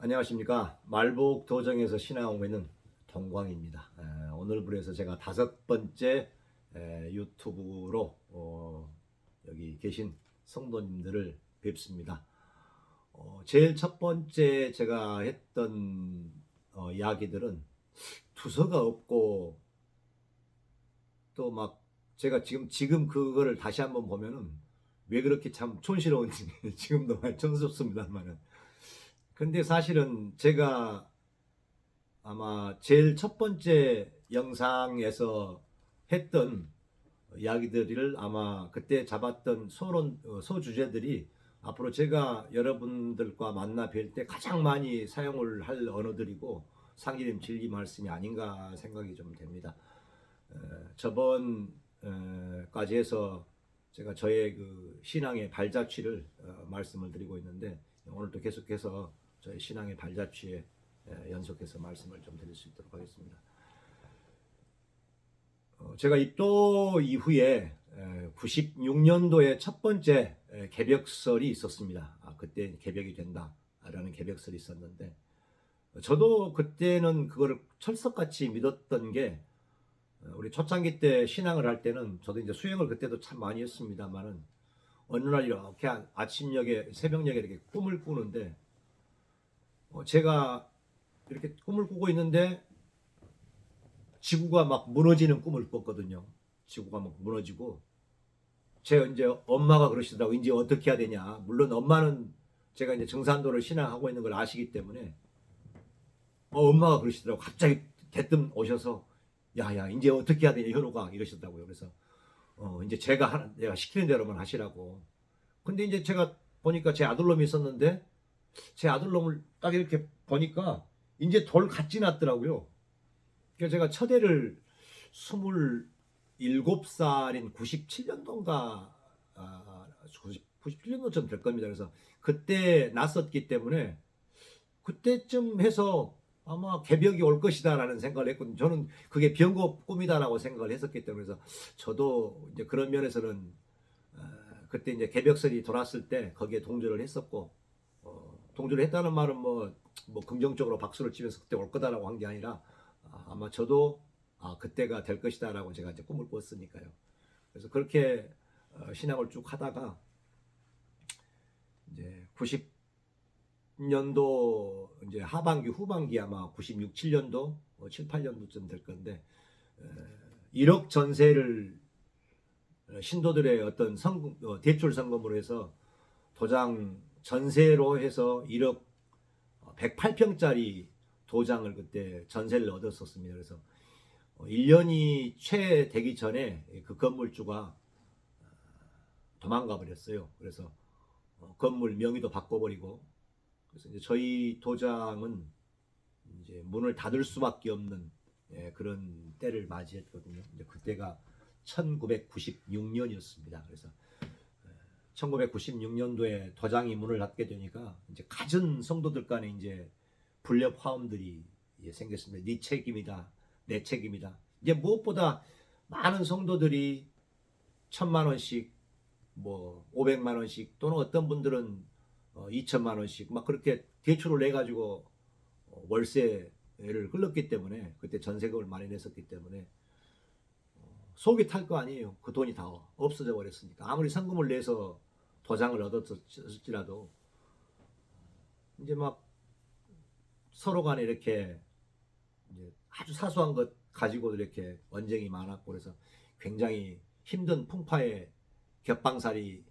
안녕하십니까. 말복 도정에서 신앙하고 있는 동광입니다. 오늘부로 해서 제가 5번째 유튜브로 여기 계신 성도님들을 뵙습니다. 제일 첫 번째 제가 했던 이야기들은 투서가 없고 또 막 제가 지금 그거를 다시 한번 보면은 왜 그렇게 참 촌스러운지 지금도 많이 촌스럽습니다만은, 근데 사실은 제가 아마 제일 첫 번째 영상에서 했던 이야기들을 아마 그때 잡았던 소주제들이 앞으로 제가 여러분들과 만나 뵐 때 가장 많이 사용을 할 언어들이고 상기님 진리 말씀이 아닌가 생각이 좀 됩니다. 저번까지 해서 제가 저의 그 신앙의 발자취를 말씀을 드리고 있는데, 오늘도 계속해서 저희 신앙의 발자취에 연속해서 말씀을 좀 드릴 수 있도록 하겠습니다. 제가 입도 이후에 96년도에 첫 번째 개벽설이 있었습니다. 그때 개벽이 된다라는 개벽설이 있었는데, 저도 그때는 그거를 철석같이 믿었던 게, 우리 초창기 때 신앙을 할 때는 저도 이제 수행을 그때도 참 많이 했습니다만은, 어느 날 이렇게 아침녘에 새벽녘에 이렇게 꿈을 꾸는데, 제가 이렇게 꿈을 꾸고 있는데 지구가 막 무너지는 꿈을 꿨거든요. 지구가 막 무너지고, 제 이제 엄마가 그러시더라고. 이제 어떻게 해야 되냐. 물론 엄마는 제가 이제 정산도를 신앙하고 있는 걸 아시기 때문에, 엄마가 그러시더라고. 갑자기 대뜸 오셔서 야야 이제 어떻게 해야 되냐 현우가 이러시더라고요. 그래서 이제 내가 시키는 대로만 하시라고. 근데 이제 제가 보니까 제 아들놈이 있었는데, 제 아들놈을 딱 이렇게 보니까 이제 돌 같이 났더라고요. 그래서 제가 첫애를 27살인 97년도인가 97년도쯤 될 겁니다. 그래서 그때 났었기 때문에 그때쯤 해서 아마 개벽이 올 것이다라는 생각을 했거든요. 저는 그게 병거 꿈이다라고 생각을 했었기 때문에, 그래서 저도 이제 그런 면에서는 그때 이제 개벽설이 돌았을 때 거기에 동조를 했었고, 동조를 했다는 말은 뭐 긍정적으로 박수를 치면서 그때 올 거다라고 한 게 아니라, 아마 저도 그때가 될 것이다라고 제가 이제 꿈을 꿨으니까요. 그래서 그렇게 신앙을 쭉 하다가 이제 90년도 이제 하반기 후반기 아마 96, 7년도 7, 8년도쯤 될 건데, 1억 전세를 신도들의 어떤 대출 성금으로 해서 도장 전세로 해서 1억 108평짜리 도장을 그때 전세를 얻었었습니다. 그래서 1년이 채 되기 전에 그 건물주가 도망가 버렸어요. 그래서 건물 명의도 바꿔버리고, 그래서 이제 저희 도장은 이제 문을 닫을 수밖에 없는 그런 때를 맞이했거든요. 이제 그때가 1996년이었습니다. 그래서 1996년도에 도장이 문을 닫게 되니까 이제 갖은 성도들 간에 이제 불협 화음들이 생겼습니다. 네 책임이다, 내 책임이다. 이제 무엇보다 많은 성도들이 1,000만 원씩, 뭐 500만 원씩, 또는 어떤 분들은 2천만 원씩 막 그렇게 대출을 내 가지고 월세를 흘렀기 때문에, 그때 전세금을 많이 냈었기 때문에 속이 탈 거 아니에요. 그 돈이 다 없어져 버렸으니까. 아무리 성금을 내서 도장을 얻었을지라도 이제 막 서로 간에 이렇게 이제 아주 사소한 것 가지고 이렇게 언쟁이 많았고, 그래서 굉장히 힘든 풍파의 겹방살이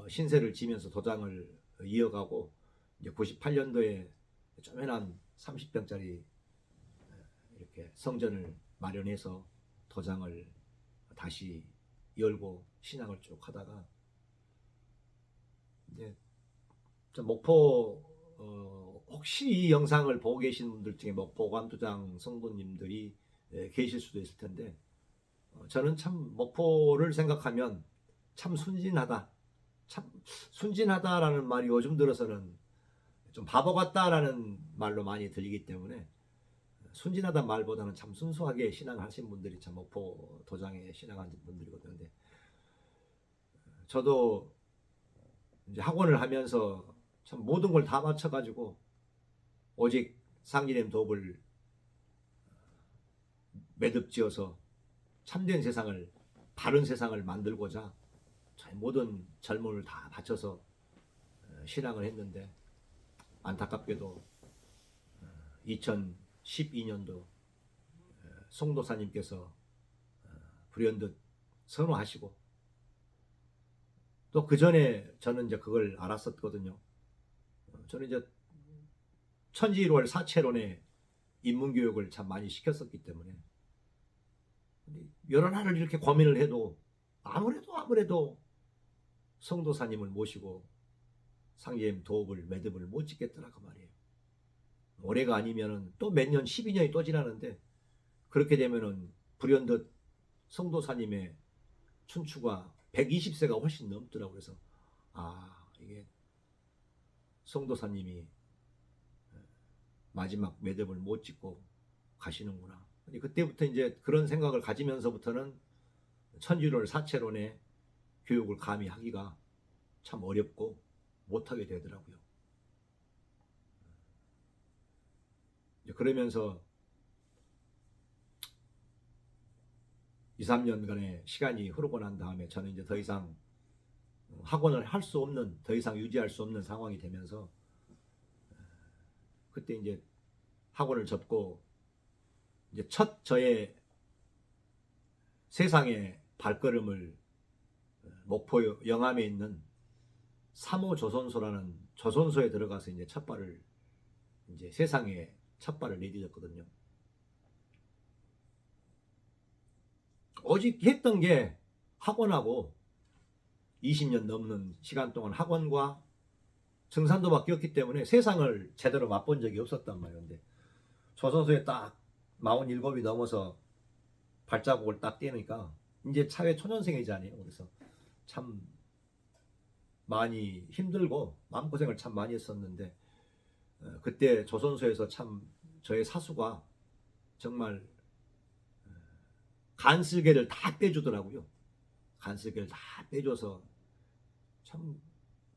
신세를 지면서 도장을 이어가고, 이제 98년도에 쪼매난 30평짜리 이렇게 성전을 마련해서 도장을 다시 열고 신앙을 쭉 하다가, 이제 목포 혹시 이 영상을 보고 계신 분들 중에 목포 관두장 성도님들이 계실 수도 있을 텐데, 저는 참 목포를 생각하면 참 순진하다, 참 순진하다라는 말이 요즘 들어서는 좀 바보 같다라는 말로 많이 들리기 때문에, 순진하다 말보다는 참 순수하게 신앙하신 분들이 참 목포 도장에 신앙하신 분들이거든요. 근데 저도 이제 학원을 하면서 참 모든 걸 다 맞춰가지고 오직 상제님 도업을 매듭지어서 참된 세상을, 바른 세상을 만들고자 저희 모든 젊음을 다 바쳐서 신앙을 했는데, 안타깝게도 2012년도 송도사님께서 불현듯 선호하시고, 또 그 전에 저는 이제 그걸 알았었거든요. 저는 이제 천지일월 사채론에 인문교육을 참 많이 시켰었기 때문에 여러 날을 이렇게 고민을 해도 아무래도 성도사님을 모시고 상제님 도업을 매듭을 못 짓겠더라 그 말이에요. 올해가 아니면은 또 몇 년, 12년이 또 지나는데, 그렇게 되면은 불현듯 성도사님의 춘추가 120세가 훨씬 넘더라고요. 그래서 이게 성도사님이 마지막 매듭을 못 짓고 가시는구나. 그때부터 이제 그런 생각을 가지면서부터는 천주를 사채론의 교육을 감히 하기가 참 어렵고 못하게 되더라고요. 그러면서 2, 3년간의 시간이 흐르고 난 다음에 저는 이제 더 이상 학원을 할 수 없는, 더 이상 유지할 수 없는 상황이 되면서, 그때 이제 학원을 접고 이제 첫 저의 세상의 발걸음을 목포 영암에 있는 3호 조선소라는 조선소에 들어가서 이제 이제 세상에 첫 발을 내디뎠거든요. 오직 했던 게 학원하고 20년 넘는 시간 동안 학원과 증산도밖에 없기 때문에 세상을 제대로 맛본 적이 없었단 말이었는데, 조선소에 딱 47이 넘어서 발자국을 딱 떼니까 이제 차회 초년생이잖아요. 그래서 참 많이 힘들고 마음고생을 참 많이 했었는데, 그때 조선소에서 참 저의 사수가 정말 간슬개를 다 빼주더라고요. 간슬개를 다 빼줘서 참,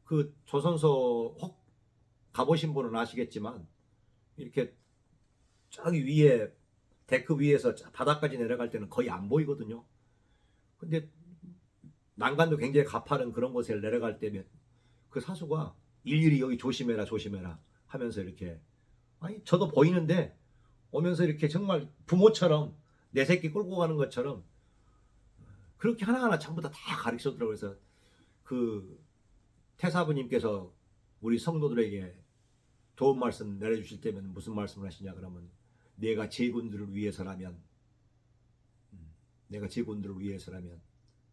그 조선소 혹 가보신 분은 아시겠지만 이렇게 저기 위에 데크 위에서 바닥까지 내려갈 때는 거의 안 보이거든요. 근데 난간도 굉장히 가파른 그런 곳에 내려갈 때면 그 사수가 일일이 여기 조심해라 하면서 이렇게, 아니 저도 보이는데 오면서 이렇게 정말 부모처럼 내 새끼 끌고 가는 것처럼 그렇게 하나하나 전부 다 가르쳐주더라고요. 그래서 그 태사부님께서 우리 성도들에게 도움 말씀 내려주실 때면 무슨 말씀을 하시냐 그러면, 내가 제군들을 위해서라면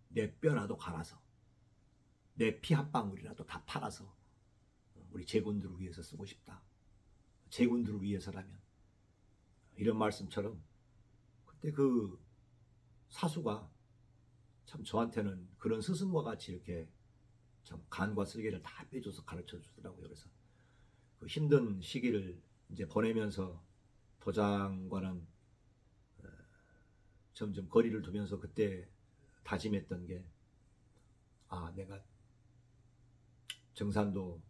내 뼈라도 갈아서 내 피 한 방울이라도 다 팔아서 우리 제군들을 위해서 쓰고 싶다. 제군들을 위해서라면. 이런 말씀처럼 그때 그 사수가 참 저한테는 그런 스승과 같이 이렇게 참 간과 슬개를 다 빼줘서 가르쳐 주더라고요. 그래서 그 힘든 시기를 이제 보내면서 도장과는 점점 거리를 두면서 그때 다짐했던 게, 내가 정산도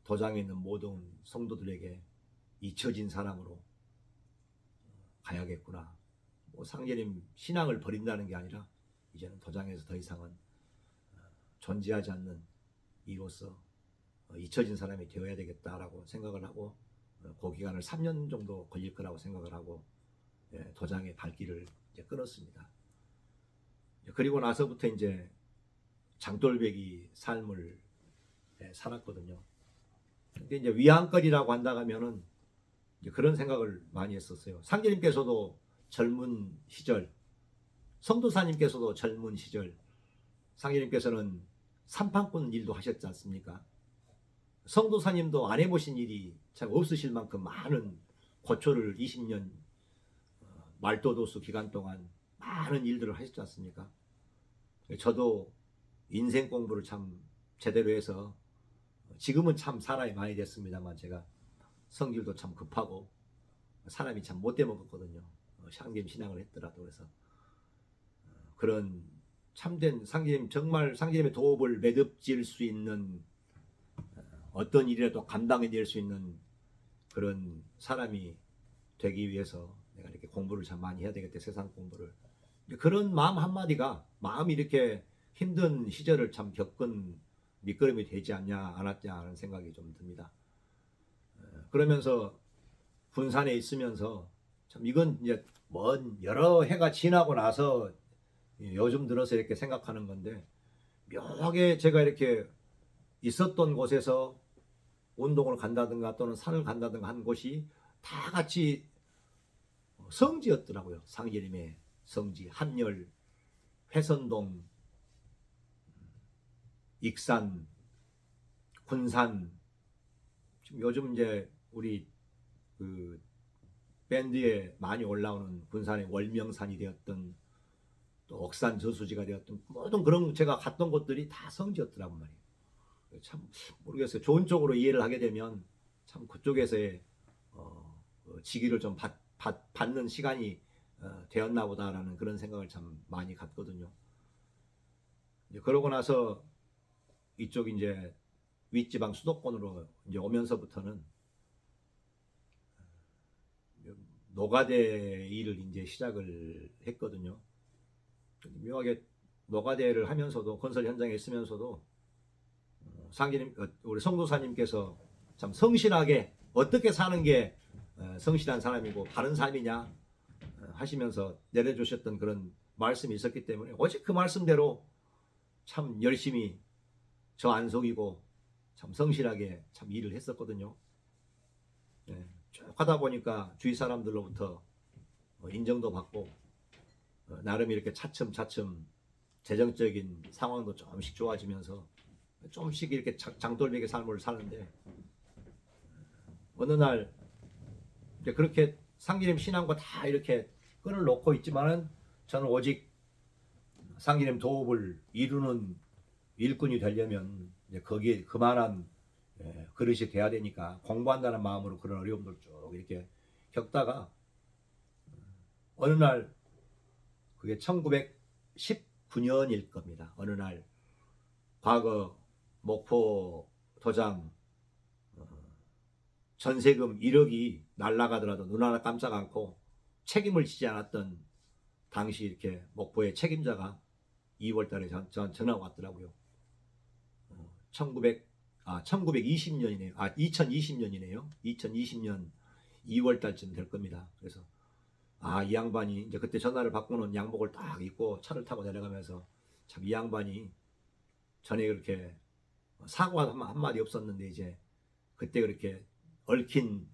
도장에 있는 모든 성도들에게 잊혀진 사람으로 가야겠구나. 뭐 상제님 신앙을 버린다는 게 아니라 이제는 도장에서 더 이상은 존재하지 않는 이로서 잊혀진 사람이 되어야 되겠다라고 생각을 하고, 그 기간을 3년 정도 걸릴 거라고 생각을 하고 도장의 발길을 이제 끊었습니다. 그리고 나서부터 이제 장돌배기 삶을 살았거든요. 근데 이제 위안거리라고 한다고 하면은 이제 그런 생각을 많이 했었어요. 상제님께서도 젊은 시절, 성도사님께서도 젊은 시절, 상제님께서는 삼판꾼 일도 하셨지 않습니까? 성도사님도 안 해보신 일이 참 없으실 만큼 많은 고초를 20년 말도도수 기간 동안 많은 일들을 하셨지 않습니까? 저도 인생 공부를 참 제대로 해서 지금은 참 사람이 많이 됐습니다만, 제가 성질도 참 급하고 사람이 참 못돼 먹었거든요. 상제님 신앙을 했더라도. 그래서 그런 참된 상제님, 정말 상제님의 도업을 매듭질 수 있는 어떤 일이라도 감당해낼 수 있는 그런 사람이 되기 위해서 내가 이렇게 공부를 참 많이 해야 되겠다, 세상 공부를. 그런 마음 한마디가 마음이 이렇게 힘든 시절을 참 겪은 밑거름이 되지 않았냐 하는 생각이 좀 듭니다. 그러면서 군산에 있으면서 참 이건 이제 먼 여러 해가 지나고 나서 요즘 들어서 이렇게 생각하는 건데, 묘하게 제가 이렇게 있었던 곳에서 운동을 간다든가 또는 산을 간다든가 한 곳이 다 같이 성지였더라고요. 상계림의 성지, 한열, 회선동, 익산, 군산. 지금 요즘 이제 우리 그 밴드에 많이 올라오는 군산의 월명산이 되었던, 또 옥산 저수지가 되었던, 모든 그런 제가 갔던 곳들이 다 성지였더라고 말이에요. 참 모르겠어요. 좋은 쪽으로 이해를 하게 되면 참 그쪽에서의 직위를 좀 받는 시간이 되었나 보다라는 그런 생각을 참 많이 갖거든요. 이제 그러고 나서 이쪽 이제 윗지방 수도권으로 이제 오면서부터는 노가대 일을 이제 시작을 했거든요. 묘하게 노가대를 하면서도, 건설 현장에 있으면서도 상기님, 우리 성도사님께서 참 성실하게 어떻게 사는 게 성실한 사람이고 바른 삶이냐 하시면서 내려주셨던 그런 말씀이 있었기 때문에 오직 그 말씀대로 참 열심히 저 안 속이고 참 성실하게 참 일을 했었거든요. 쭉 하다 보니까 주위 사람들로부터 인정도 받고, 나름 이렇게 차츰차츰 재정적인 상황도 조금씩 좋아지면서 조금씩 이렇게 장돌배기 삶을 사는데, 어느 날 이제 그렇게 상기님 신앙과 다 이렇게 끈을 놓고 있지만은 저는 오직 상기님 도업을 이루는 일꾼이 되려면 이제 거기에 그만한 그릇이 돼야 되니까 공부한다는 마음으로 그런 어려움들 쭉 이렇게 겪다가, 어느 날 그게 1919년일 겁니다. 어느 날 과거 목포 도장 전세금 1억이 날라가더라도 눈 하나 깜짝 않고 책임을 지지 않았던 당시 이렇게 목포의 책임자가 2월 달에 전화가 왔더라고요. 1920년이네요. 2020년이네요. 2020년 2월 달쯤 될 겁니다. 그래서 이 양반이 이제 그때 전화를 받고는 양복을 딱 입고 차를 타고 내려가면서 참 이 양반이 전에 그렇게 사고가 한마디 없었는데 이제 그때 그렇게 얽힌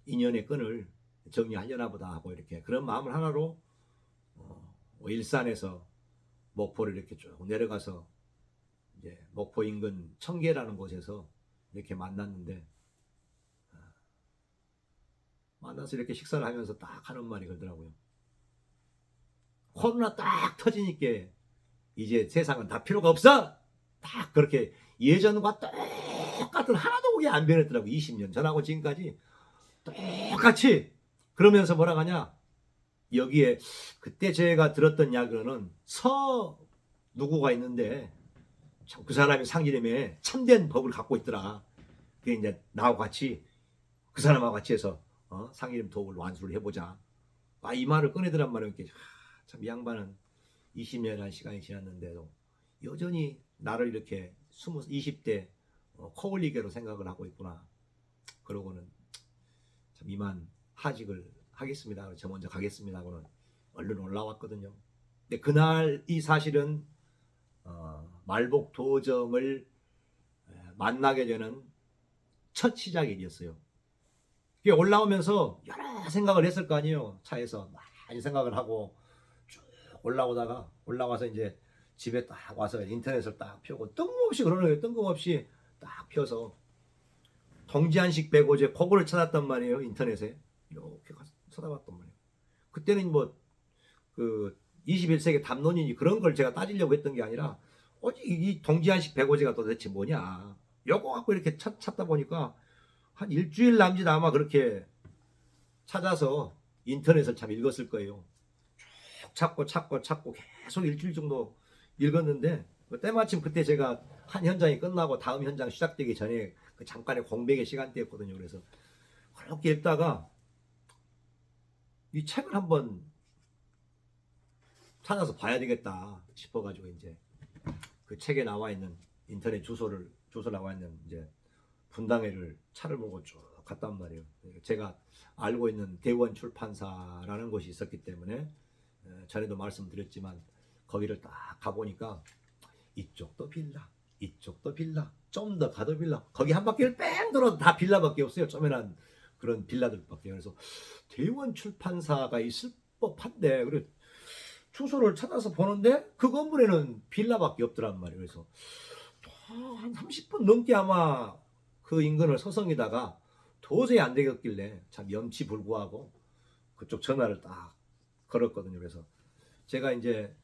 인연의 끈을 정리하려나 보다 하고 이렇게 그런 마음을 하나로 일산에서 목포를 이렇게 쭉 내려가서 이제 목포 인근 청계라는 곳에서 이렇게 만났는데, 만나서 이렇게 식사를 하면서 딱 하는 말이 그러더라고요. 코로나 딱 터지니까 이제 세상은 다 필요가 없어! 딱 그렇게 예전과 똑같은, 하나도 그게 안 변했더라고요. 20년 전하고 지금까지 똑같이. 그러면서 뭐라 하냐, 여기에 그때 제가 들었던 이야기로는 누구가 있는데 참 그 사람이 상기림에 참된 법을 갖고 있더라. 그게 이제 나하고 같이, 그 사람하고 같이 해서 상기림 도업을 완수를 해보자. 이 말을 꺼내더란 말이에요. 참 이 양반은 20년이라는 시간이 지났는데도 여전히 나를 이렇게 20대 코올리게로 생각을 하고 있구나. 그러고는 참 이만 하직을 하겠습니다. 저 먼저 가겠습니다 하고는 얼른 올라왔거든요. 근데 그날 이 사실은 말복 도정을 만나게 되는 첫 시작일이었어요. 올라오면서 여러 생각을 했을 거 아니에요. 차에서 많이 생각을 하고 쭉 올라와서 이제 집에 딱 와서 인터넷을 딱 펴고 뜬금없이 그러는 거예요. 뜬금없이 딱 펴서 동지한식 백오제 그거를 찾았단 말이에요. 인터넷에 이렇게 찾아봤단 말이에요. 그때는 뭐 그 21세기 담론이니 그런 걸 제가 따지려고 했던 게 아니라 오직 이 동지한식 백오제가 도대체 뭐냐, 요거 갖고 이렇게 찾다 보니까 한 일주일 남짓 아마 그렇게 찾아서 인터넷을 참 읽었을 거예요. 쭉 찾고 계속 일주일 정도 읽었는데, 때마침 그때 제가 한 현장이 끝나고 다음 현장 시작되기 전에 그 잠깐의 공백의 시간대였거든요. 그래서 그렇게 읽다가 이 책을 한번 찾아서 봐야 되겠다 싶어가지고 이제 그 책에 나와 있는 인터넷 주소 나와 있는 이제 분당회를 차를 보고 쭉 갔단 말이에요. 제가 알고 있는 대원 출판사라는 곳이 있었기 때문에 전에도 말씀드렸지만 거기를 딱 가보니까 이쪽도 빌라, 이쪽도 빌라, 좀 더 가도 빌라. 거기 한 바퀴를 뺑 돌아도 다 빌라밖에 없어요. 쪼매난 그런 빌라들밖에. 그래서 대원 출판사가 있을 법한데 그래 주소를 찾아서 보는데 그 건물에는 빌라밖에 없더란 말이에요. 그래서 한 30분 넘게 아마 그 인근을 서성이다가 도저히 안 되겠길래 참 염치불구하고 그쪽 전화를 딱 걸었거든요. 그래서 제가 이제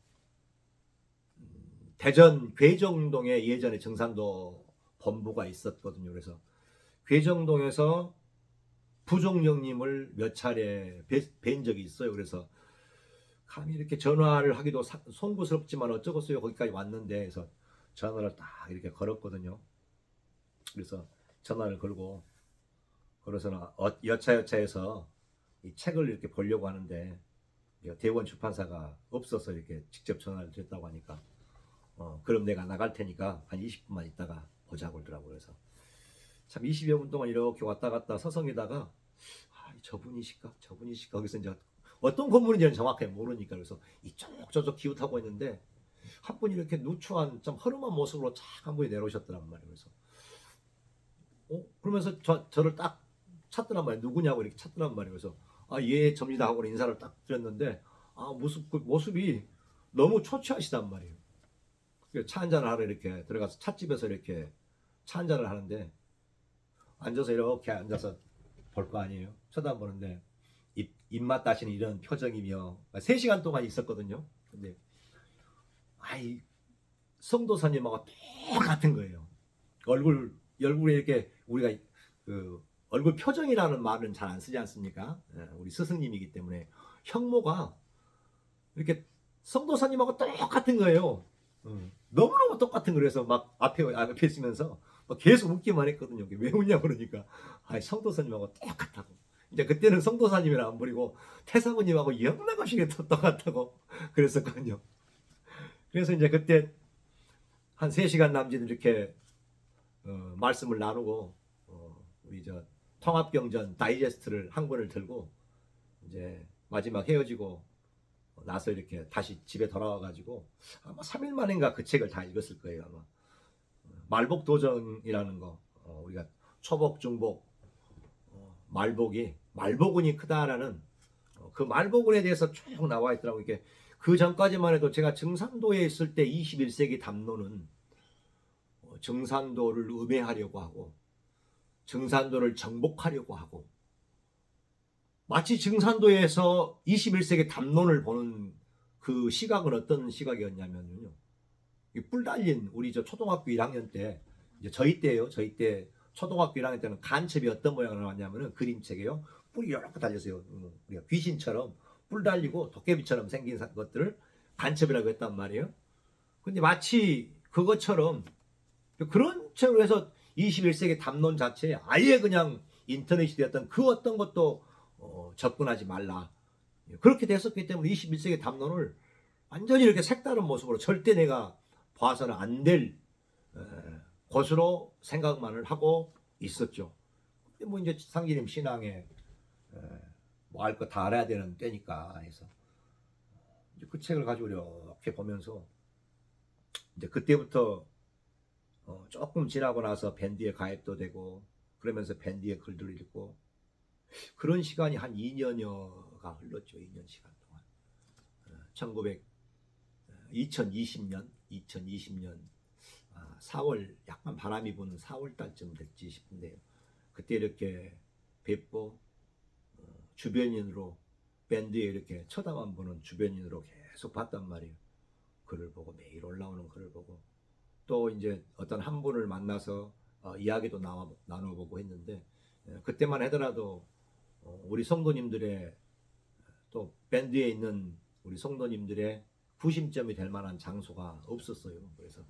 대전 괴정동에 예전에 정산도 본부가 있었거든요. 그래서 괴정동에서 부종령님을 몇 차례 뵌 적이 있어요. 그래서 감히 이렇게 전화를 하기도 송구스럽지만 어쩌겠어요. 거기까지 왔는데 그래서 전화를 딱 이렇게 걸었거든요. 그래서 전화를 걸고 그래서는 여차여차해서 이 책을 이렇게 보려고 하는데 대원 출판사가 없어서 이렇게 직접 전화를 드렸다고 하니까 그럼 내가 나갈 테니까 한 20분만 있다가 보자고 그러더라고요. 그래서 참 20여 분 동안 이렇게 왔다 갔다 서성이다가 저분이실까 거기서 이제 어떤 건물인지는 정확하게 모르니까 그래서 이쪽 저쪽 기웃하고 있는데 한 분이 이렇게 누추한 좀 허름한 모습으로 착 한 분이 내려오셨더란 말이에요. 그래서 그러면서 저를 딱 찾더란 말이에요. 누구냐고 이렇게 찾더란 말이에요. 그래서 예 접니다 하고 인사를 딱 드렸는데 모습이 너무 초췌하시단 말이에요. 차 한잔을 하러 이렇게 들어가서 찻집에서 이렇게 차 한잔을 하는데 앉아서 이렇게 앉아서 볼 거 아니에요. 쳐다보는데 입맛 다시는 이런 표정이며 3시간 동안 있었거든요. 근데 성도사님하고 똑같은 거예요. 얼굴에 이렇게 우리가 그 얼굴 표정이라는 말은 잘 안 쓰지 않습니까? 우리 스승님이기 때문에 형모가 이렇게 성도사님하고 똑같은 거예요. 너무너무 똑같은 거라서 막 앞에 있으면서 막 계속 웃기만 했거든요. 왜 웃냐 그러니까 성도사님하고 똑같다고. 이제 그때는 성도사님이라 안 부리고 태사부님하고 영락없이 똑같다고 그랬었거든요. 그래서 이제 그때 한 3시간 남짓 이렇게 말씀을 나누고 우리 저 통합경전 다이제스트를 한 권을 들고 이제 마지막 헤어지고 나서 이렇게 다시 집에 돌아와가지고 아마 3일 만인가 그 책을 다 읽었을 거예요. 아마 말복도정이라는 거 우리가 초복 중복 말복운이 크다라는 그 말복운에 대해서 쭉 나와 있더라고요. 이게 그 전까지만 해도 제가 증산도에 있을 때 21세기 담론은 증산도를 음해하려고 하고 증산도를 정복하려고 하고 마치 증산도에서 21세기 담론을 보는 그 시각은 어떤 시각이었냐면요. 뿔 달린 우리 저 초등학교 1학년 때 이제 저희 때예요. 저희 때 초등학교 1학년 때는 간첩이 어떤 모양으로 나왔냐면은 그림책이에요. 뿔이 이렇게 달렸어요. 우리가 귀신처럼 뿔 달리고 도깨비처럼 생긴 것들을 간첩이라고 했단 말이에요. 근데 마치 그것처럼 그런 책으로 해서 21세기 담론 자체에 아예 그냥 인터넷이 되었던 그 어떤 것도 접근하지 말라. 그렇게 됐었기 때문에 21세기 담론을 완전히 이렇게 색다른 모습으로 절대 내가 봐서는 안 될 것으로 생각만을 하고 있었죠. 근데 뭐 이제 상기님 신앙에 뭐 알 거 다 알아야 되는 때니까 해서 이제 그 책을 가지고 이렇게 보면서 이제 그때부터 조금 지나고 나서 밴드에 가입도 되고 그러면서 밴드에 글들을 읽고 그런 시간이 한 2년여가 흘렀죠. 2년 시간 동안 2020년 4월 약간 바람이 부는 4월 달쯤 됐지 싶은데요. 그때 이렇게 뵙고 주변인으로 밴드에 이렇게 쳐다만 보는 주변인으로 계속 봤단 말이에요. 글을 보고 매일 올라오는 글을 보고 또 이제 어떤 한 분을 만나서 이야기도 나눠보고 했는데 그때만 하더라도 우리 성도님들의 또 밴드에 있는 우리 성도님들의 구심점이 될 만한 장소가 없었어요. 그래서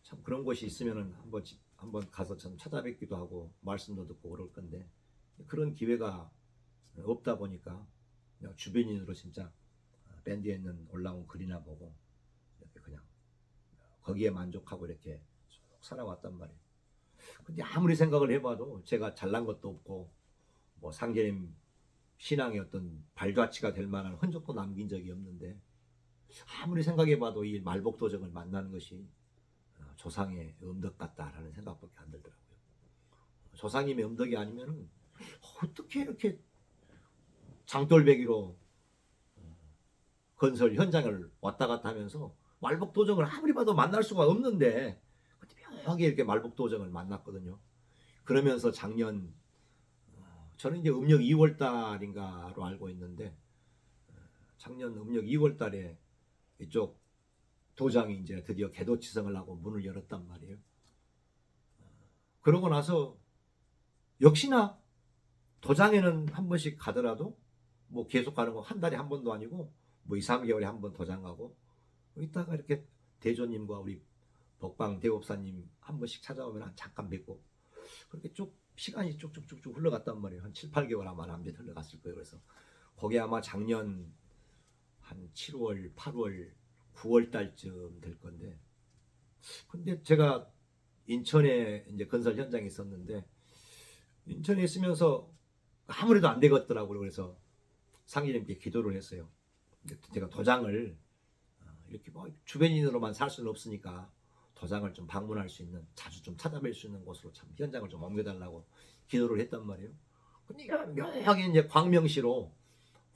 참 그런 곳이 있으면은 한번 가서 참 찾아뵙기도 하고 말씀도 듣고 그럴 건데 그런 기회가 없다 보니까 그냥 주변인으로 진짜 밴드에 있는 올라온 글이나 보고 이렇게 그냥 거기에 만족하고 이렇게 쭉 살아왔단 말이에요. 근데 아무리 생각을 해봐도 제가 잘난 것도 없고 뭐 상제님 신앙의 어떤 발자취가 될 만한 흔적도 남긴 적이 없는데 아무리 생각해봐도 이 말복도적을 만나는 것이 조상의 음덕 같다라는 생각밖에 안 들더라고요. 조상님의 음덕이 아니면은 어떻게 이렇게 장돌배기로 건설 현장을 왔다 갔다 하면서 말복도정을 아무리 봐도 만날 수가 없는데 묘하게 이렇게 말복도정을 만났거든요. 그러면서 작년 저는 이제 음력 2월 달인가로 알고 있는데 작년 음력 2월 달에 이쪽 도장이 이제 드디어 개도치성을 하고 문을 열었단 말이에요. 그러고 나서 역시나 도장에는 한 번씩 가더라도 뭐 계속 가는 거 한 달에 한 번도 아니고 뭐 2, 3개월에 한 번 도장 가고 이따가 이렇게 대조님과 우리 법방 대법사님 한 번씩 찾아오면 잠깐 뵙고 그렇게 쭉 시간이 쭉쭉쭉쭉 흘러갔단 말이에요. 한 7, 8개월 아마 남짓 흘러갔을 거예요. 그래서 거기 아마 작년 한 7월, 8월, 9월 달쯤 될 건데 근데 제가 인천에 이제 건설 현장에 있었는데 인천에 있으면서 아무래도 안 되겠더라고요. 그래서 상인님께 기도를 했어요. 제가 도장을 이렇게 뭐 주변인으로만 살 수는 없으니까 도장을 좀 방문할 수 있는 자주 좀 찾아뵐 수 있는 곳으로 참 현장을 좀 옮겨달라고 기도를 했단 말이에요. 근데 묘하게 이제 광명시로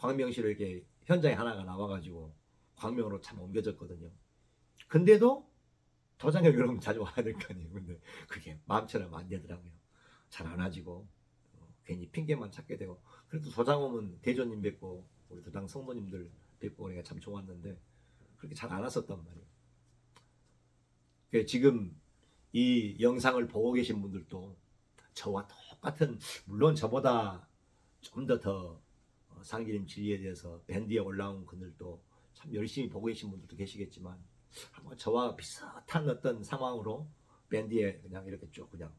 이렇게 현장에 하나가 나와가지고 광명으로 참 옮겨졌거든요. 근데도 도장에 그러면 자주 와야 될 거 아니에요. 근데 그게 마음처럼 안 되더라고요. 잘 안 와지고 괜히 핑계만 찾게 되고 그래도 도장 오면 대조님 뵙고 우리 도당 성도님들 뵙고 그러니까 참 좋았는데 그렇게 잘 안 왔었단 말이에요. 지금 이 영상을 보고 계신 분들도 저와 똑같은 물론 저보다 좀 더 상기님 진리에 대해서 밴드에 올라온 분들도 참 열심히 보고 계신 분들도 계시겠지만 한번 저와 비슷한 어떤 상황으로 밴드에 그냥 이렇게 쭉 그냥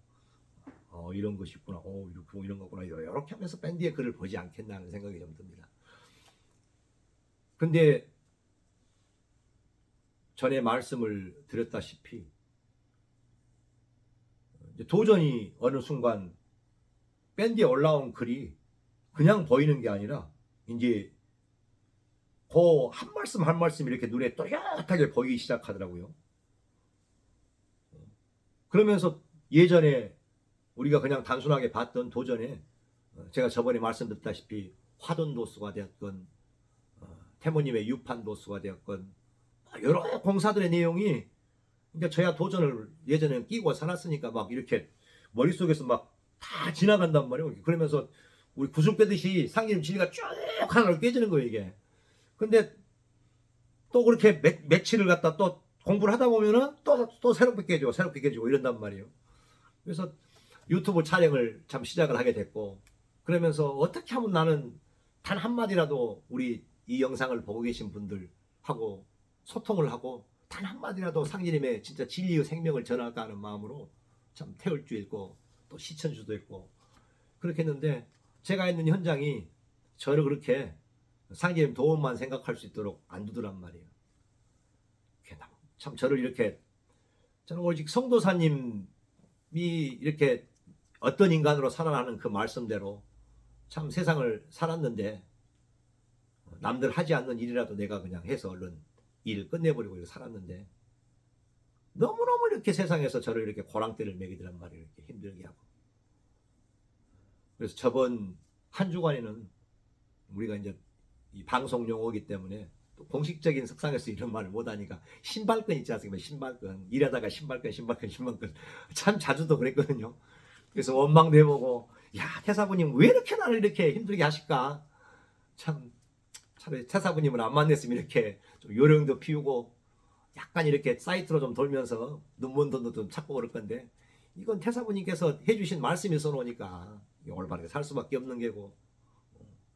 이런 것이 있구나, 이렇게 이런 거구나 이렇게 하면서 밴드의 글을 보지 않겠나는 생각이 좀 듭니다. 근데 전에 말씀을 드렸다시피 도전이 어느 순간 밴드에 올라온 글이 그냥 보이는 게 아니라 이제 그 한 말씀 한 말씀 이렇게 눈에 또렷하게 보이기 시작하더라고요. 그러면서 예전에 우리가 그냥 단순하게 봤던 도전에 제가 저번에 말씀드렸다시피 화돈 도수가 되었건 태모님의 유판 도수가 되었건 여러 공사들의 내용이 그러니까 저야 도전을 예전에 끼고 살았으니까 막 이렇게 머릿속에서 막 다 지나간단 말이에요. 그러면서 우리 구슬 빼듯이 상기님 진리가 쭉 하나로 깨지는 거예요 이게. 근데 또 그렇게 며칠을 갖다 또 공부를 하다 보면은 또 새롭게 깨지고 이런단 말이에요. 그래서 유튜브 촬영을 참 시작을 하게 됐고 그러면서 어떻게 하면 나는 단 한마디라도 우리 이 영상을 보고 계신 분들하고 소통을 하고 단 한마디라도 상진님의 진짜 진리의 생명을 전할까 하는 마음으로 참 태울 줄 있고 또 시천주도 있고 그렇게 했는데 제가 있는 현장이 저를 그렇게 상진님 도움만 생각할 수 있도록 안 두더란 말이에요. 참 저를 이렇게 저는 오직 성도사님이 이렇게 어떤 인간으로 살아가는 그 말씀대로 참 세상을 살았는데 남들 하지 않는 일이라도 내가 그냥 해서 얼른 일을 끝내버리고 이렇게 살았는데 너무너무 이렇게 세상에서 저를 이렇게 고랑대를 매기더란 말이에요. 이렇게 힘들게 하고. 그래서 저번 한 주간에는 우리가 이제 이 방송 용어이기 때문에 또 공식적인 석상에서 이런 말을 못하니까 신발끈 있지 않습니까? 신발끈. 일하다가 신발끈 참 자주도 그랬거든요. 그래서 원망도 해보고 야 태사부님 왜 이렇게 나를 이렇게 힘들게 하실까? 참 차라리 태사부님을 안 만났으면 이렇게 좀 요령도 피우고 약간 이렇게 사이트로 좀 돌면서 눈먼돈도 좀 찾고 그럴 건데 이건 태사부님께서 해주신 말씀이 있어 놓으니까 올바르게 살 수밖에 없는 게고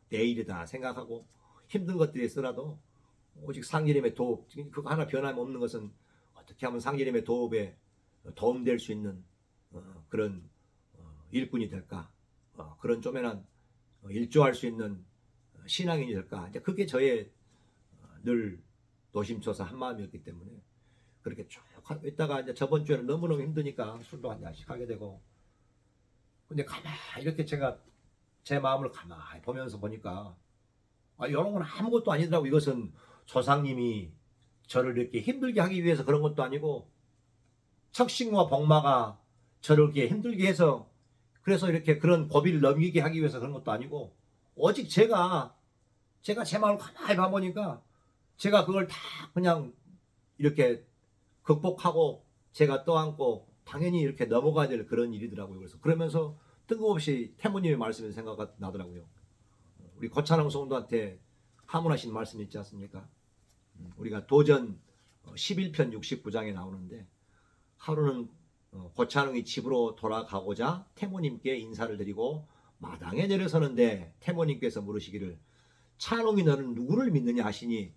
내일이다 생각하고 힘든 것들이 있어라도 오직 상기님의 도움 그거 하나 변함없는 것은 어떻게 하면 상기님의 도움에 도움될 수 있는 그런 일꾼이 될까 그런 쪼매난 일조할 수 있는 신앙인이 될까. 이제 그게 저의 늘 노심초사 한 마음이었기 때문에 그렇게 쭉 있다가 이제 저번 주에는 너무너무 힘드니까 술도 한 잔씩 하게 되고. 근데 가만히 이렇게 제가 제 마음을 가만히 보면서 보니까 이런 건 아무것도 아니더라고. 이것은 조상님이 저를 이렇게 힘들게 하기 위해서 그런 것도 아니고, 척신과 복마가 저를 이렇게 힘들게 해서 그래서 이렇게 그런 고비를 넘기게 하기 위해서 그런 것도 아니고, 오직 제가 제 마음을 가만히 봐보니까 제가 그걸 다 그냥 이렇게 극복하고 제가 떠안고 당연히 이렇게 넘어가야 될 그런 일이더라고요. 그래서 그러면서 뜬금없이 태모님의 말씀이 생각이 나더라고요. 우리 고찬홍 성도한테 하문하신 말씀이 있지 않습니까? 우리가 도전 11편 69장에 나오는데, 하루는 고찬홍이 집으로 돌아가고자 태모님께 인사를 드리고 마당에 내려서는데 태모님께서 물으시기를 찬홍이 너는 누구를 믿느냐 하시니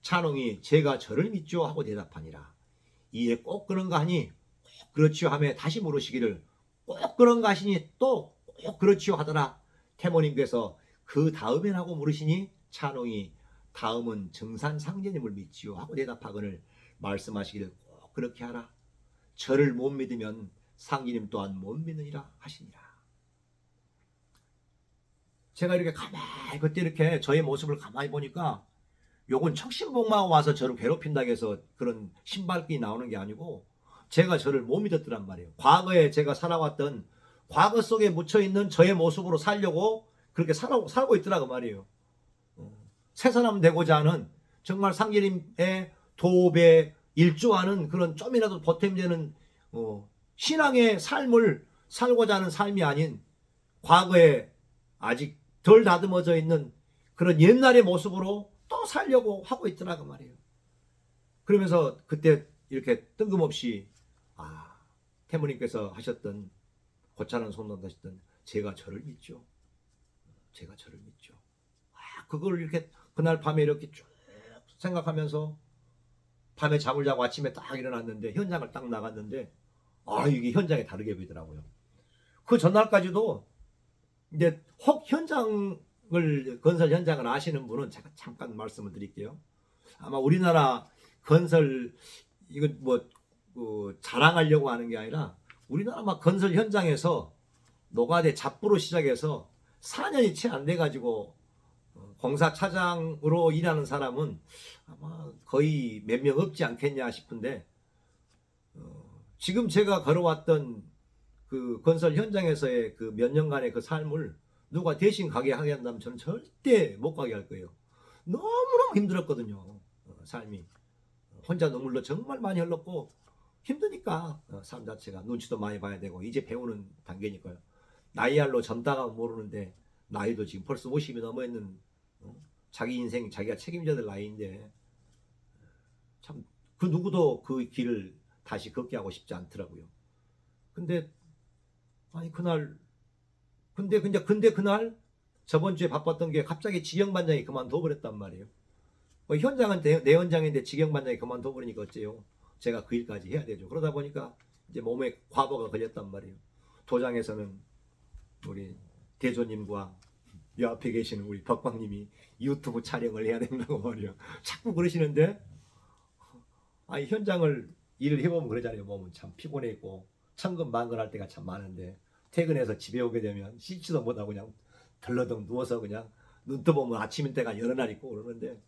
찬홍이 제가 저를 믿죠 하고 대답하니라. 이에 꼭 그런가 하니 꼭 그렇지요 하며 다시 물으시기를 꼭 그런가 하시니 또 꼭 그렇지요 하더라. 태모님께서 그 다음엔 하고 물으시니 찬홍이 다음은 정산상제님을 믿지요 하고 대답하거늘 말씀하시기를 꼭 그렇게 하라. 저를 못 믿으면 상제님 또한 못 믿느니라 하시니라. 제가 이렇게 가만히 그때 이렇게 저의 모습을 가만히 보니까 요건 척신복마가 와서 저를 괴롭힌다고 해서 그런 신발끈이 나오는 게 아니고 제가 저를 못 믿었더란 말이에요. 과거에 제가 살아왔던 과거 속에 묻혀있는 저의 모습으로 살려고 그렇게 살고 있더라고 말이에요. 새 사람 되고자 하는 정말 상제님의 도읍에 일조하는 그런 좀이라도 보탬되는 신앙의 삶을 살고자 하는 삶이 아닌 과거에 아직 덜 다듬어져 있는 그런 옛날의 모습으로 또 살려고 하고 있더라고 말이에요. 그러면서 그때 이렇게 뜬금없이 태모님께서 하셨던 고찬홍 성도 하셨던 제가 저를 믿죠. 제가 저를 믿죠. 그걸 이렇게 그날 밤에 이렇게 쭉 생각하면서 밤에 잠을 자고 아침에 딱 일어났는데 현장을 딱 나갔는데 이게 현장이 다르게 보이더라고요. 그 전날까지도 이제 혹 건설 현장을 아시는 분은 제가 잠깐 말씀을 드릴게요. 아마 우리나라 건설 이건 자랑하려고 하는 게 아니라 우리나라 막 건설 현장에서 노가대 잡부로 시작해서 4년이 채 안 돼가지고 공사 차장으로 일하는 사람은 아마 거의 몇 명 없지 않겠냐 싶은데, 지금 제가 걸어왔던 그 건설 현장에서의 그 몇 년간의 그 삶을 누가 대신 가게 하게 한다면 저는 절대 못 가게 할 거예요. 너무너무 힘들었거든요. 삶이 혼자 눈물도 정말 많이 흘렀고 힘드니까 삶 자체가 눈치도 많이 봐야 되고 이제 배우는 단계니까요. 나이알로 젊다가 모르는데 나이도 지금 벌써 50이 넘어 있는 자기 인생 자기가 책임져야 될 나이인데 참 그 누구도 그 길을 다시 걷게 하고 싶지 않더라고요. 근데 그날 저번 주에 바빴던 게 갑자기 지경반장이 그만둬 버렸단 말이에요. 현장은 내 현장인데 지경반장이 그만둬 버리니까 어째요. 제가 그 일까지 해야 되죠. 그러다 보니까 이제 몸에 과부가 걸렸단 말이에요. 도장에서는 우리 대조님과 요 앞에 계시는 우리 덕광님이 유튜브 촬영을 해야 된다고 말이에요. 자꾸 그러시는데 현장을 일을 해보면 그러잖아요. 몸은 참 피곤해 있고 천근만근할 때가 참 많은데 퇴근해서 집에 오게 되면 씻지도 못하고 그냥 덜러덩 누워서 그냥 눈 떠보면 아침인 때가 여러 날 있고 그러는데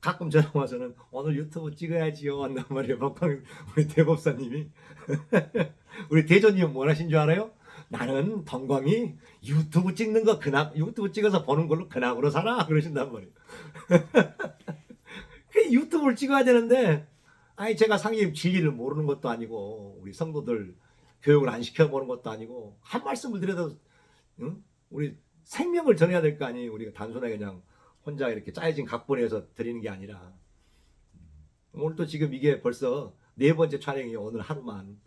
가끔 전화 와서는 오늘 유튜브 찍어야지요 한단 말이에요. 덕광 우리 대법사님이 우리 대조님은 뭘 하신 줄 알아요? 나는 덕광이 유튜브 찍는 거 유튜브 찍어서 보는 걸로 근황으로 살아 그러신단 말이에요. 유튜브를 찍어야 되는데 제가 상임 진리를 모르는 것도 아니고 우리 성도들 교육을 안 시켜보는 것도 아니고 한 말씀을 드려도 우리 생명을 전해야 될 거 아니에요. 우리가 단순하게 그냥 혼자 이렇게 짜여진 각본에서 드리는 게 아니라 오늘도 지금 이게 벌써 4번째 촬영이에요. 오늘 하루만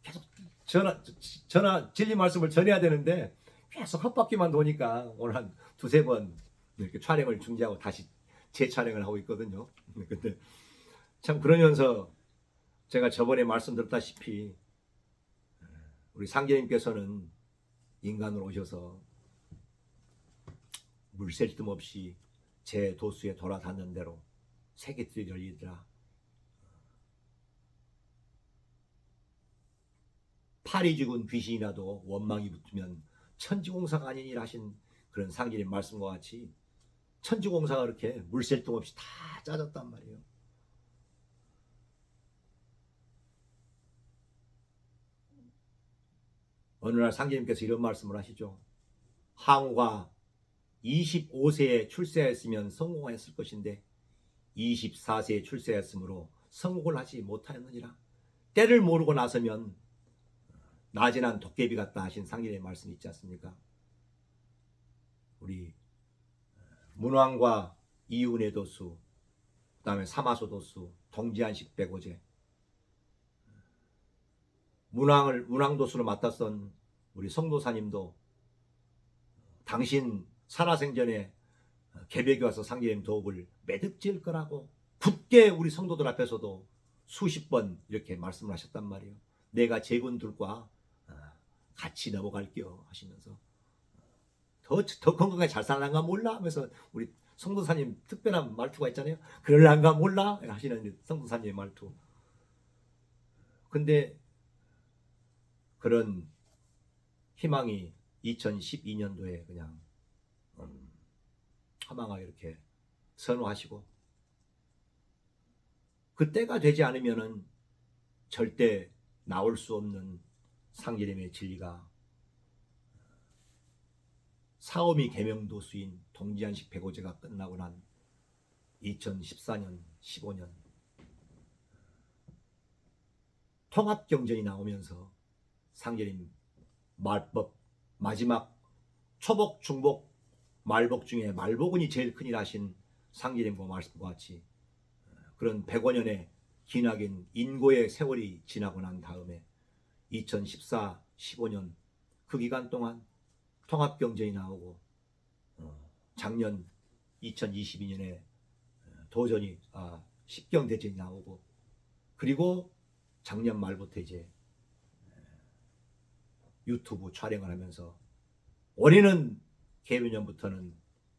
계속 전화 진리 말씀을 전해야 되는데 계속 헛바퀴만 도니까 오늘 한 2-3번 이렇게 촬영을 중지하고 다시 재촬영을 하고 있거든요. 근데 참 그러면서 제가 저번에 말씀드렸다시피 우리 상제님께서는 인간으로 오셔서 물 셀 틈 없이 제 도수에 돌아닿는 대로 세계들이 열리더라. 팔이 죽은 귀신이라도 원망이 붙으면 천지공사가 아니니라 하신 그런 상제님 말씀과 같이 천지공사가 그렇게 물 셀 틈 없이 다 짜졌단 말이에요. 어느 날 상제님께서 이런 말씀을 하시죠. 항우가 25세에 출세했으면 성공했을 것인데 24세에 출세했으므로 성공을 하지 못하였느니라. 때를 모르고 나서면 나지난 도깨비 같다 하신 상제님의 말씀이 있지 않습니까? 우리 문왕과 이윤의 도수, 그 다음에 사마소 도수, 동지한식 백오제, 문왕도수를 맡았던 우리 성도사님도 당신 살아생전에 개벽이 와서 상제님 도읍을 매듭지을 거라고 굳게 우리 성도들 앞에서도 수십 번 이렇게 말씀을 하셨단 말이에요. 내가 제군들과 같이 넘어갈게요 하시면서 더 건강하게 잘 살란가 몰라 하면서 우리 성도사님 특별한 말투가 있잖아요. 그럴란가 몰라 하시는 성도사님의 말투. 근데 그런 희망이 2012년도에 그냥 허망하게 이렇게 선호하시고 그때가 되지 않으면은 절대 나올 수 없는 상제님의 진리가 사오미 계명도수인 동지한식 백오제가 끝나고 난 2014년 15년 통합경전이 나오면서 상제님 말법 마지막 초복 중복 말복 중에 말복은이 제일 큰일 하신 상제님과 말씀과 같이 그런 105년의 기나긴 인고의 세월이 지나고 난 다음에 2014, 15년 그 기간 동안 통합경전이 나오고 작년 2022년에 도전이 십경대전이 나오고 그리고 작년 말부터 이제 유튜브 촬영을 하면서 올해는 개묘년부터는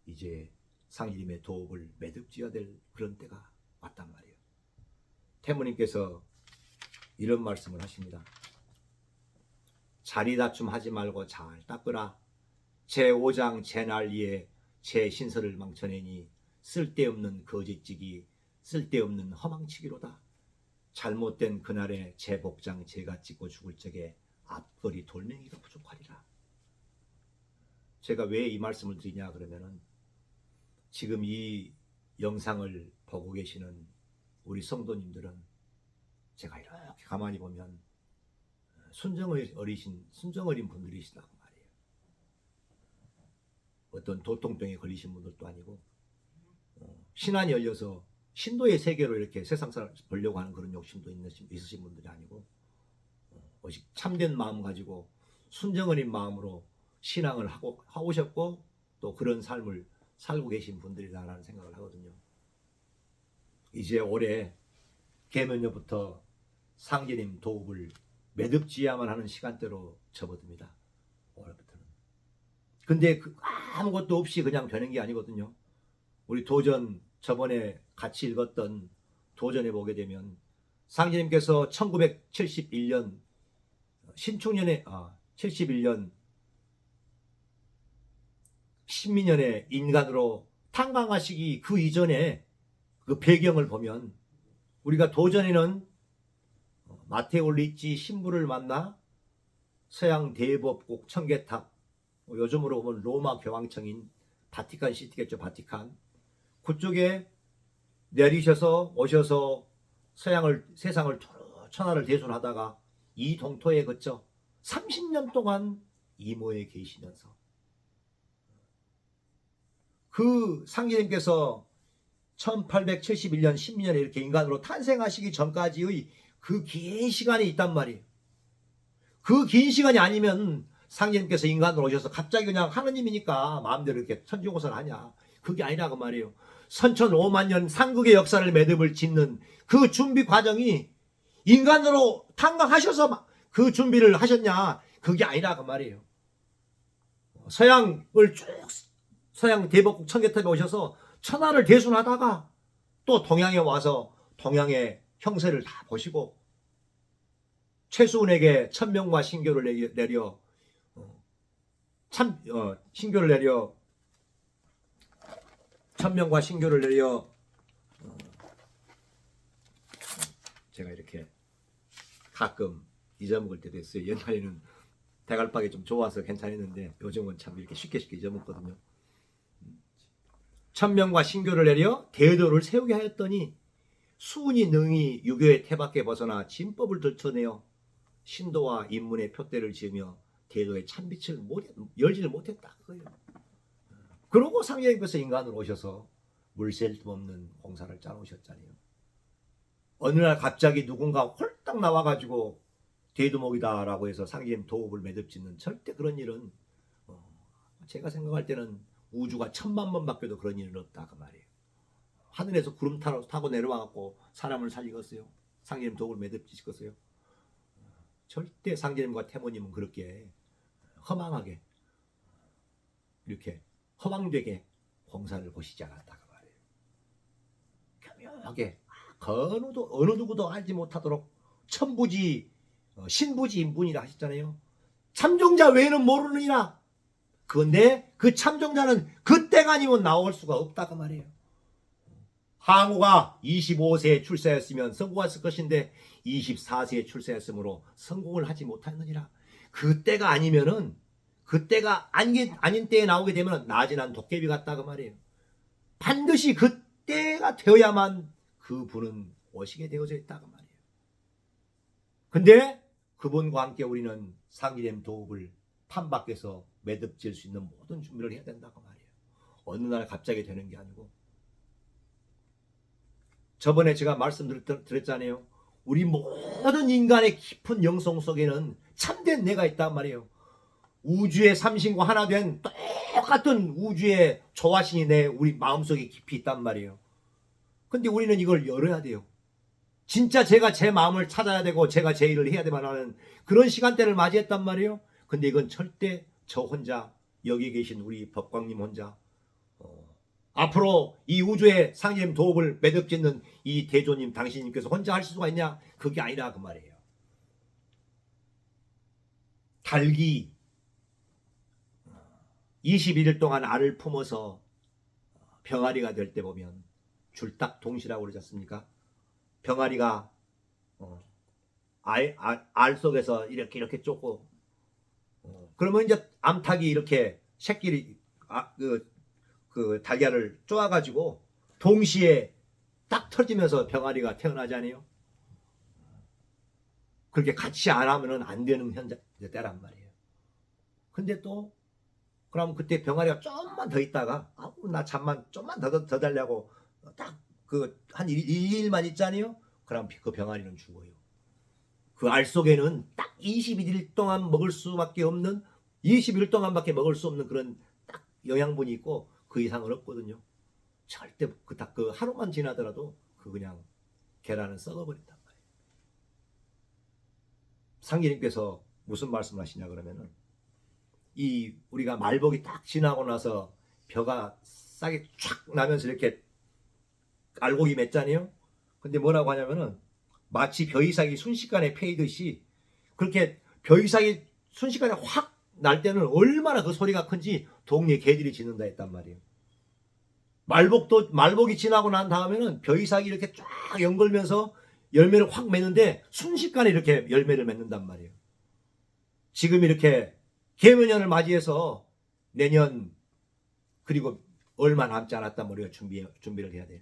이제 상제님의 도읍을 매듭지어야 될 그런 때가 왔단 말이에요. 태무님께서 이런 말씀을 하십니다. 자리 다툼 하지 말고 잘 닦으라. 제5장 제난리에 제 신설을 망쳐내니 쓸데없는 거짓지기 쓸데없는 허망치기로다. 잘못된 그날에 제 복장 제가 찍고 죽을 적에 앞거리 돌멩이가 부족하리라. 제가 왜 이 말씀을 드리냐 그러면은 지금 이 영상을 보고 계시는 우리 성도님들은 제가 이렇게 가만히 보면 순정 어린 분들이시다고 말이에요. 어떤 도통병에 걸리신 분들도 아니고 신안이 열려서 신도의 세계로 이렇게 세상을 보려고 하는 그런 욕심도 있으신 분들이 아니고 오직 참된 마음 가지고 순정 어린 마음으로 신앙을 하고 오셨고 또 그런 삶을 살고 계신 분들이라는 생각을 하거든요. 이제 올해 개면여부터 상제님 도읍을 매듭지어야만 하는 시간대로 접어듭니다. 올해부터는. 근데 아무것도 없이 그냥 되는 게 아니거든요. 우리 도전 저번에 같이 읽었던 도전에 보게 되면 상제님께서 1971년 신축년에 71년 신민년에 인간으로 탄광하시기 그 이전에 그 배경을 보면 우리가 도전에는 마테오 리치 신부를 만나 서양 대법국 청계탑 요즘으로 보면 로마 교황청인 바티칸 시티겠죠. 바티칸 그쪽에 내리셔서 오셔서 세상을 천하를 대순하다가 이 동토에 그쳐 30년 동안 이모에 계시면서 그 상제님께서 1871년 10년에 이렇게 인간으로 탄생하시기 전까지의 그 긴 시간이 있단 말이에요. 그 긴 시간이 아니면 상제님께서 인간으로 오셔서 갑자기 그냥 하느님이니까 마음대로 이렇게 천지공사를 하냐. 그게 아니라고 말이에요. 선천 5만 년 상국의 역사를 매듭을 짓는 그 준비 과정이 인간으로 탄광하셔서 그 준비를 하셨냐. 그게 아니라 그 말이에요. 서양을 쭉 서양 대법국 청계탑에 오셔서 천하를 대순하다가 또 동양에 와서 동양의 형세를 다 보시고 최수훈에게 천명과 신교를 내려 신교를 내려 천명과 신교를 내려 제가 이렇게 가끔 잊어먹을 때도 있어요. 옛날에는 대갈박이 좀 좋아서 괜찮았는데 요즘은 참 이렇게 쉽게 잊어먹거든요. 천명과 신교를 내려 대도를 세우게 하였더니 수훈이 능히 유교의 태밖에 벗어나 진법을 들춰내어 신도와 인문의 표대를 지으며 대도의 찬빛을 열지를 못했다. 그러고 상계님께서 인간으로 오셔서 물샐 틈 없는 공사를 짜놓으셨잖아요. 어느 날 갑자기 누군가 홀딱 나와가지고 대두목이다라고 해서 상계님 도읍을 매듭짓는 절대 그런 일은 제가 생각할 때는 우주가 1000만 번 바뀌어도 그런 일은 없다 그 말이에요. 하늘에서 구름 타고 내려와갖고 사람을 살리겠어요? 상계님 도읍을 매듭짓겠어요? 절대 상계님과 태모님은 그렇게 허망하게 이렇게 허망되게 공사를 보시지 않았다 그 말이에요. 교묘하게 어느 누구도 알지 못하도록 천부지 신부지 인분이라 하셨잖아요. 참종자 외에는 모르느니라. 그런데 그 참종자는 그때가 아니면 나올 수가 없다 그 말이에요. 항우가 25세에 출세했으면 성공했을 것인데 24세에 출세했으므로 성공을 하지 못했느니라. 그때가 아니면은 그때가 아닌 때에 나오게 되면 나진한 도깨비 같다 그 말이에요. 반드시 그때가 되어야만 그분은 오시게 되어져 있다 그 말이에요. 근데 그분과 함께 우리는 상계님 도읍을 판밖에서 매듭질 수 있는 모든 준비를 해야 된다고 말이에요. 어느 날 갑자기 되는 게 아니고 저번에 제가 말씀드렸잖아요. 우리 모든 인간의 깊은 영성 속에는 참된 내가 있단 말이에요. 우주의 삼신과 하나 된 똑같은 우주의 조화신이 우리 마음속에 깊이 있단 말이에요. 근데 우리는 이걸 열어야 돼요. 진짜 제가 제 마음을 찾아야 되고 제가 제 일을 해야 되만 하는 그런 시간대를 맞이했단 말이에요. 근데 이건 절대 저 혼자 여기 계신 우리 법광님 혼자 앞으로 이 우주의 상계님 도읍을 매듭짓는 이 대조님 당신님께서 혼자 할 수가 있냐? 그게 아니라 그 말이에요. 닭이 21일 동안 알을 품어서 병아리가 될 때 보면 줄딱 동시라고 그러지 않습니까? 병아리가 알 속에서 이렇게 쫓고 그러면 이제 암탉이 이렇게 새끼를 그 달걀을 쪼아가지고 동시에 딱 터지면서 병아리가 태어나잖아요. 그렇게 같이 안 하면은 안 되는 때란 말이에요. 근데 또 그럼 그때 병아리가 좀만 더 있다가 나 잠만 좀만 더 달라고 딱 그 한 2일만 있잖아요. 그럼 그 병아리는 죽어요. 그 알 속에는 딱 21일 동안 먹을 수밖에 없는 21일 동안밖에 먹을 수 없는 그런 딱 영양분이 있고 그 이상은 없거든요. 절대 그 하루만 지나더라도 그냥 계란은 썩어버린단 말이에요. 상계님께서 무슨 말씀을 하시냐 그러면은 이 우리가 말복이 딱 지나고 나서 벼가 싹이 촥 나면서 이렇게 알곡이 맺잖아요. 근데 뭐라고 하냐면은 마치 벼이삭이 순식간에 패이듯이 그렇게 벼이삭이 순식간에 확 날 때는 얼마나 그 소리가 큰지 동네 개들이 짖는다 했단 말이에요. 말복이 지나고 난 다음에는 벼이삭이 이렇게 쫙 연걸면서 열매를 확 맺는데 순식간에 이렇게 열매를 맺는단 말이에요. 지금 이렇게 계묘년을 맞이해서 내년 그리고 얼마 남지 않았단 우리가 준비를 해야 돼요.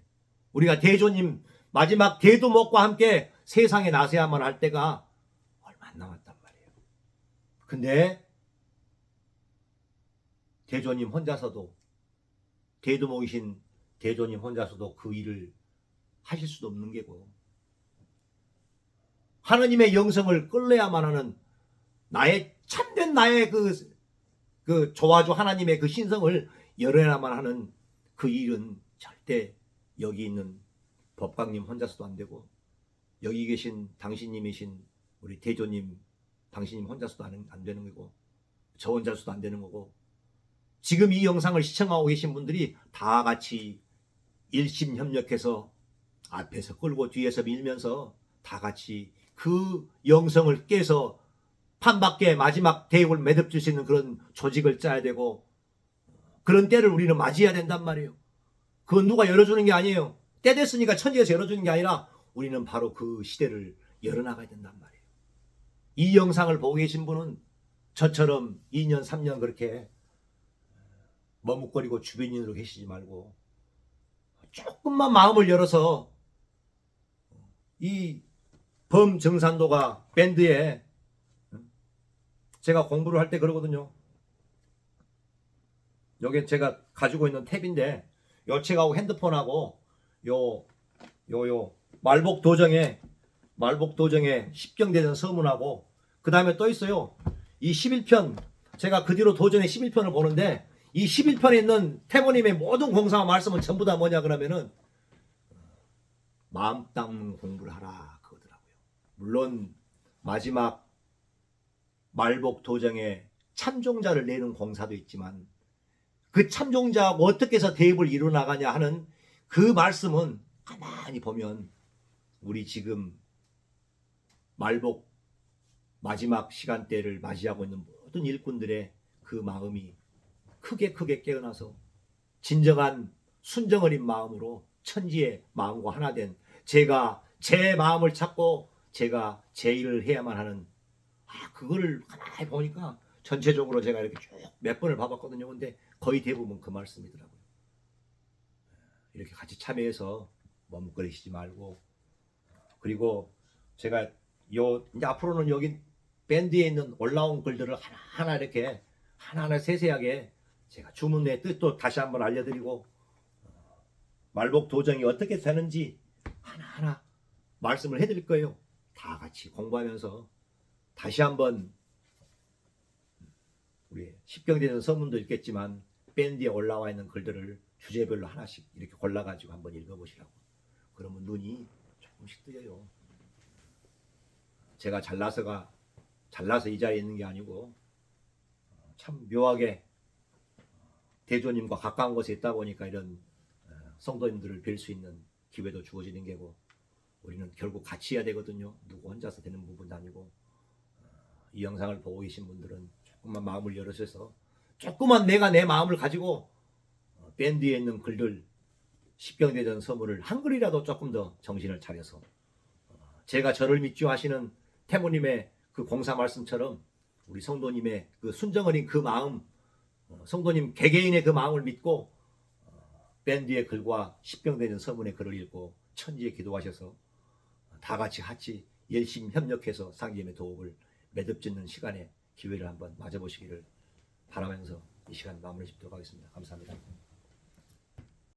우리가 대조님 마지막 대두목과 함께 세상에 나서야만 할 때가 얼마 안 남았단 말이에요. 근데 대조님 혼자서도 대두목이신 대조님 혼자서도 그 일을 하실 수도 없는 게고 하나님의 영성을 끌려야만 하는 참된 나의 그 조화조 하나님의 그 신성을 열어야만 하는 그 일은 절대 여기 있는 법광님 혼자서도 안 되고 여기 계신 당신님이신 우리 대조님 당신이 혼자서도 안 되는 거고 저 혼자서도 안 되는 거고 지금 이 영상을 시청하고 계신 분들이 다 같이 일심협력해서 앞에서 끌고 뒤에서 밀면서 다 같이 그 영성을 깨서 판밖에 마지막 대역을 매듭질 수 있는 그런 조직을 짜야 되고 그런 때를 우리는 맞이해야 된단 말이에요. 그건 누가 열어주는 게 아니에요. 때 됐으니까 천지에서 열어주는 게 아니라 우리는 바로 그 시대를 열어나가야 된단 말이에요. 이 영상을 보고 계신 분은 저처럼 2년 3년 그렇게 머뭇거리고 주변인으로 계시지 말고 조금만 마음을 열어서 이 범정산도가 밴드에 제가 공부를 할 때 그러거든요. 여기 제가 가지고 있는 탭인데 요 책하고 핸드폰하고 요 말복 도정의 십경대전 서문하고 그 다음에 또 있어요. 이 11편 제가 그 뒤로 도전의 11편을 보는데 이 11편에 있는 태모님의 모든 공사와 말씀은 전부 다 뭐냐 그러면은 마음 닦는 공부를 하라 그거더라고요. 물론 마지막 말복 도정의 참종자를 내는 공사도 있지만 그 참종자하고 어떻게 해서 대입을 이루어 나가냐 하는 그 말씀은 가만히 보면 우리 지금 말복 마지막 시간대를 맞이하고 있는 모든 일꾼들의 그 마음이 크게 깨어나서 진정한 순정 어린 마음으로 천지의 마음과 하나 된 제가 제 마음을 찾고 제가 제 일을 해야만 하는 그거를 가만히 보니까 전체적으로 제가 이렇게 쭉 몇 번을 봐봤거든요. 근데 거의 대부분 그 말씀이더라고요. 이렇게 같이 참여해서 머뭇거리시지 말고 그리고 제가 이제 앞으로는 여기 밴드에 있는 올라온 글들을 하나하나 이렇게 하나하나 세세하게 제가 주문의 뜻도 다시 한번 알려드리고 말복 도정이 어떻게 되는지 하나하나 말씀을 해드릴 거예요. 다 같이 공부하면서 다시 한번 우리 십경대전 서문도 읽겠지만 밴드에 올라와 있는 글들을 주제별로 하나씩 이렇게 골라가지고 한번 읽어보시라고. 그러면 눈이 조금씩 뜨여요. 제가 잘나서 이 자리에 있는 게 아니고 참 묘하게 대조님과 가까운 곳에 있다 보니까 이런 성도님들을 뵐 수 있는 기회도 주어지는 게고 우리는 결국 같이 해야 되거든요. 누구 혼자서 되는 부분도 아니고 이 영상을 보고 계신 분들은 조금만 마음을 열으셔서 조금만 내가 내 마음을 가지고 밴드에 있는 글들 십경대전 서문을 한글이라도 조금 더 정신을 차려서 제가 저를 믿죠 하시는 태모님의 그 공사 말씀처럼 우리 성도님의 그 순정어린 그 마음 성도님 개개인의 그 마음을 믿고 밴드의 글과 십경대전 서문의 글을 읽고 천지에 기도하셔서 다 같이 열심히 협력해서 상임의 도움을 매듭짓는 시간에 기회를 한번 맞아보시기를 바라면서 이 시간 마무리 짓도록 하겠습니다. 감사합니다.